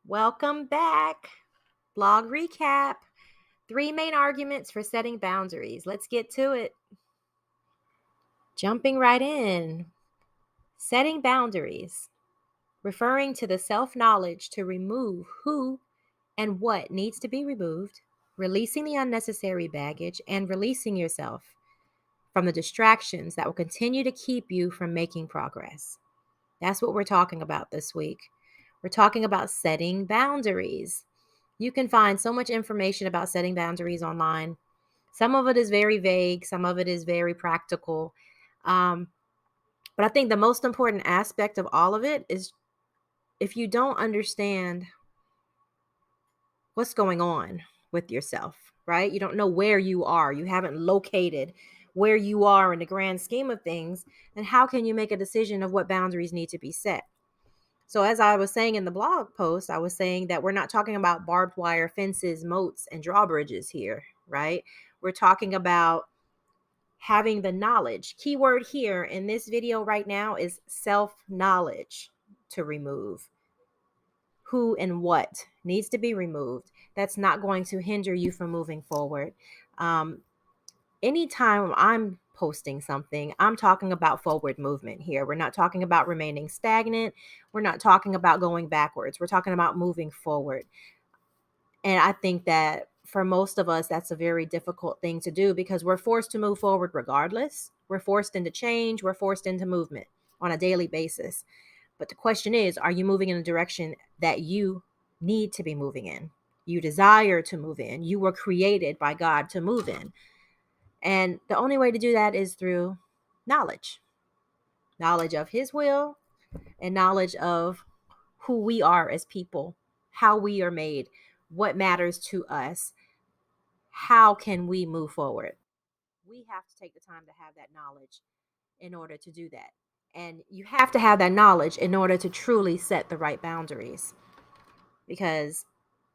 Welcome back. Blog recap. 3 main arguments for setting boundaries. Let's get to it. Jumping right in. Setting boundaries. Referring to the self-knowledge to remove who and what needs to be removed, releasing the unnecessary baggage, and releasing yourself from the distractions that will continue to keep you from making progress. That's what we're talking about this week. We're talking about setting boundaries. You can find so much information about setting boundaries online. Some of it is very vague, some of it is very practical. But I think the most important aspect of all of it is if you don't understand what's going on with yourself, right? You don't know where you are. You haven't located where you are in the grand scheme of things. And how can you make a decision of what boundaries need to be set? So as I was saying in the blog post, I was saying that we're not talking about barbed wire fences, moats, and drawbridges here, right? We're talking about having the knowledge. Keyword here in this video right now is self-knowledge to remove. Who and what needs to be removed. That's not going to hinder you from moving forward. Anytime I'm posting something, I'm talking about forward movement here. We're not talking about remaining stagnant. We're not talking about going backwards. We're talking about moving forward. And I think that for most of us, that's a very difficult thing to do because we're forced to move forward regardless. We're forced into change. We're forced into movement on a daily basis. But the question is, are you moving in a direction that you need to be moving in? You desire to move in. You were created by God to move in. And the only way to do that is through knowledge of His will and knowledge of who we are as people, how we are made, what matters to us. How can we move forward? We have to take the time to have that knowledge in order to do that. And you have to have that knowledge in order to truly set the right boundaries. Because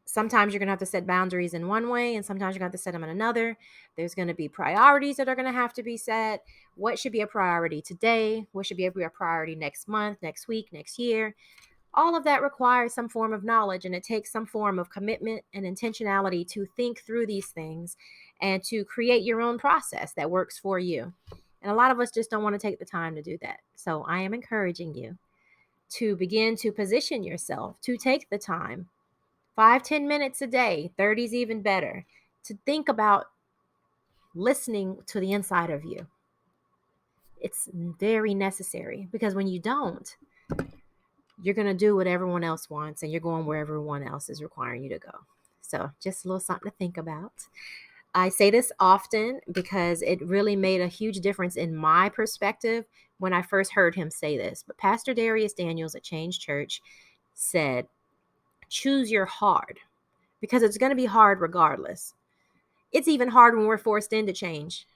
sometimes you're going to have to set boundaries in one way and sometimes you're going to have to set them in another. There's going to be priorities that are going to have to be set. What should be a priority today? What should be a priority next month, next week, next year? All of that requires some form of knowledge, and it takes some form of commitment and intentionality to think through these things and to create your own process that works for you. And a lot of us just don't want to take the time to do that. So I am encouraging you to begin to position yourself to take the time, 5-10 minutes a day, 30 is even better, to think about listening to the inside of you. It's very necessary because when you don't, you're going to do what everyone else wants and you're going where everyone else is requiring you to go. So just a little something to think about. I say this often because it really made a huge difference in my perspective when I first heard him say this. But Pastor Darius Daniels at Change Church said, choose your hard, because it's going to be hard regardless. It's even hard when we're forced into change.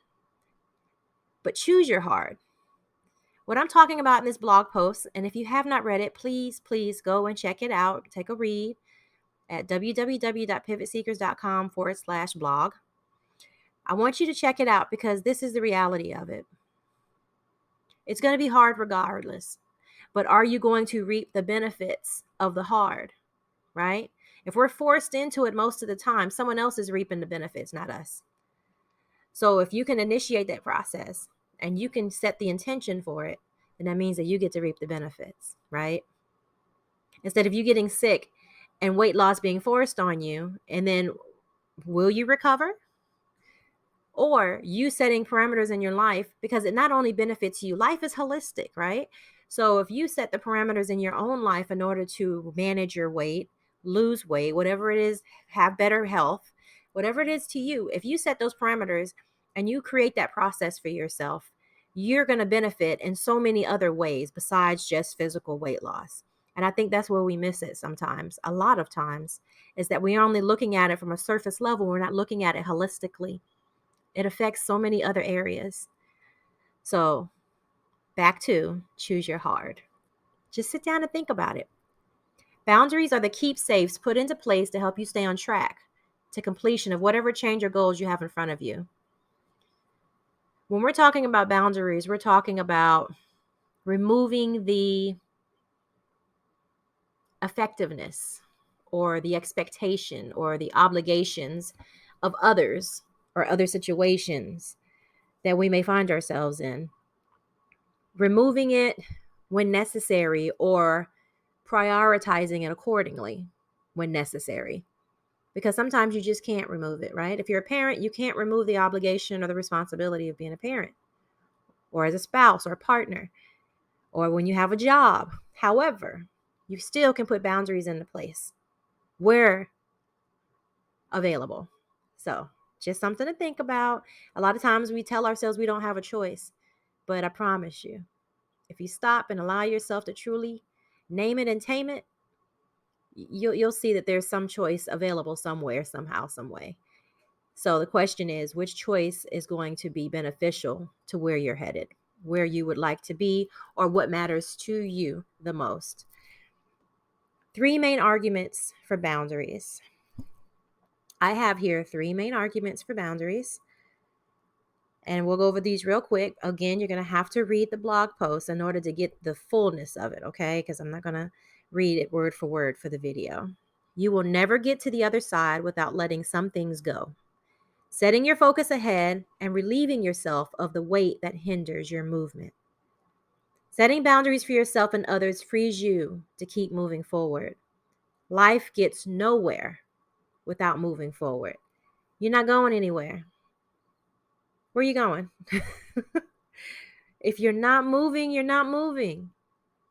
But choose your hard. What I'm talking about in this blog post, and if you have not read it, please go and check it out. Take a read at www.pivotseekers.com/blog. I want you to check it out because this is the reality of it. It's going to be hard regardless. But are you going to reap the benefits of the hard, right? If we're forced into it most of the time, someone else is reaping the benefits, not us. So if you can initiate that process and you can set the intention for it, then that means that you get to reap the benefits, right? Instead of you getting sick and weight loss being forced on you, and then will you recover? Or you setting parameters in your life, because it not only benefits you, life is holistic, right? So if you set the parameters in your own life in order to manage your weight, lose weight, whatever it is, have better health, whatever it is to you, if you set those parameters and you create that process for yourself, you're going to benefit in so many other ways besides just physical weight loss. And I think that's where we miss it sometimes. A lot of times is that we're only looking at it from a surface level. We're not looking at it holistically. It affects so many other areas. So back to choose your hard. Just sit down and think about it. Boundaries are the keepsakes put into place to help you stay on track to completion of whatever change or goals you have in front of you. When we're talking about boundaries, we're talking about removing the effectiveness or the expectation or the obligations of others or other situations that we may find ourselves in. Removing it when necessary or prioritizing it accordingly when necessary. Because sometimes you just can't remove it, right? If you're a parent, you can't remove the obligation or the responsibility of being a parent, or as a spouse or a partner, or when you have a job. However, you still can put boundaries into place where available. So, just something to think about. A lot of times we tell ourselves we don't have a choice, but I promise you, if you stop and allow yourself to truly name it and tame it, you'll see that there's some choice available somewhere, somehow, some way. So the question is, which choice is going to be beneficial to where you're headed, where you would like to be, or what matters to you the most? 3 main arguments for boundaries. I have here 3 main arguments for boundaries, and we'll go over these real quick. Again, you're going to have to read the blog post in order to get the fullness of it, okay? Because I'm not going to read it word for word for the video. You will never get to the other side without letting some things go. Setting your focus ahead and relieving yourself of the weight that hinders your movement. Setting boundaries for yourself and others frees you to keep moving forward. Life gets nowhere without moving forward. You're not going anywhere. Where are you going? If you're not moving, you're not moving.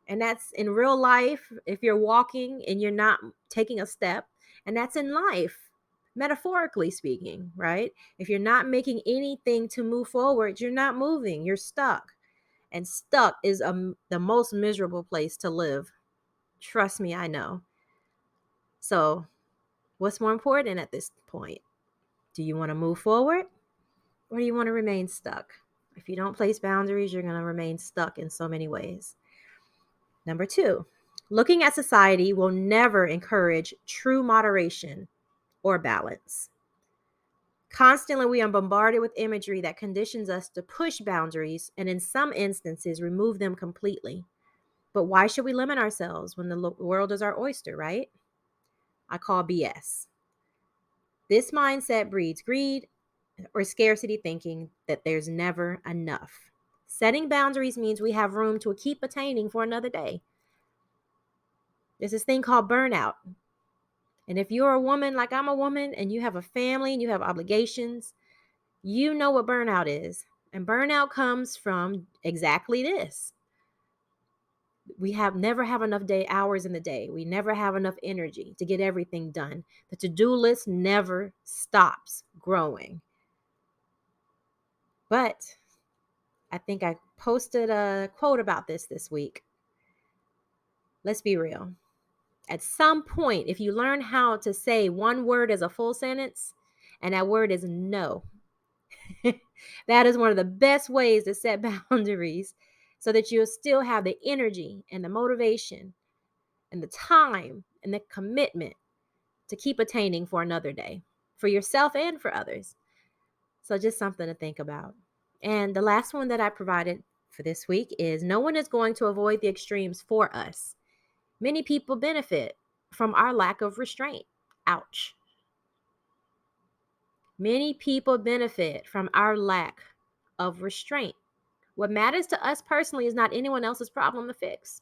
And that's in real life. If you're walking and you're not taking a step, and that's in life, metaphorically speaking, right? If you're not making anything to move forward, you're not moving, you're stuck. And stuck is the most miserable place to live. Trust me, I know. So, what's more important at this point? Do you want to move forward or do you want to remain stuck? If you don't place boundaries, you're going to remain stuck in so many ways. Number 2, looking at society will never encourage true moderation or balance. Constantly, we are bombarded with imagery that conditions us to push boundaries and, in some instances, remove them completely. But why should we limit ourselves when the world is our oyster, right? I call BS. This mindset breeds greed or scarcity thinking that there's never enough. Setting boundaries means we have room to keep attaining for another day. There's this thing called burnout. And if you're a woman like I'm a woman and you have a family and you have obligations, you know what burnout is. And burnout comes from exactly this. We never have enough hours in the day. We never have enough energy to get everything done. The to-do list never stops growing. But I think I posted a quote about this week. Let's be real. At some point, if you learn how to say one word as a full sentence, and that word is no, that is one of the best ways to set boundaries so that you'll still have the energy and the motivation and the time and the commitment to keep attaining for another day, for yourself and for others. So just something to think about. And the last one that I provided for this week is no one is going to avoid the extremes for us. Many people benefit from our lack of restraint. Ouch. Many people benefit from our lack of restraint. What matters to us personally is not anyone else's problem to fix.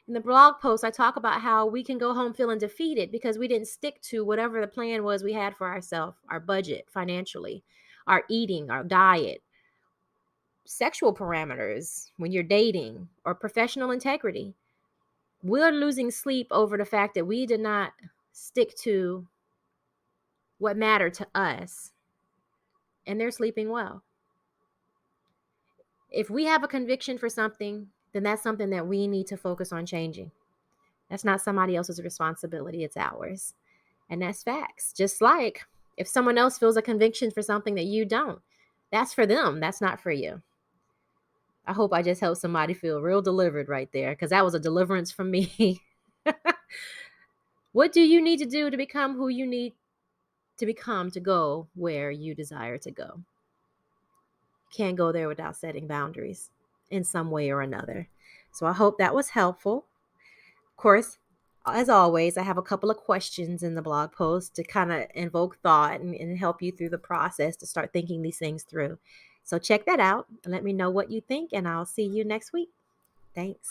In the blog post, I talk about how we can go home feeling defeated because we didn't stick to whatever the plan was we had for ourselves, our budget financially, our eating, our diet, sexual parameters when you're dating, or professional integrity. We're losing sleep over the fact that we did not stick to what mattered to us, and they're sleeping well. If we have a conviction for something, then that's something that we need to focus on changing. That's not somebody else's responsibility, it's ours. And that's facts. Just like if someone else feels a conviction for something that you don't, that's for them, that's not for you. I hope I just helped somebody feel real delivered right there, because that was a deliverance from me. What do you need to do to become who you need to become to go where you desire to go? Can't go there without setting boundaries in some way or another. So I hope that was helpful. Of course, As always, I have a couple of questions in the blog post to kind of invoke thought and help you through the process to start thinking these things through. So check that out and let me know what you think, and I'll see you next week. Thanks.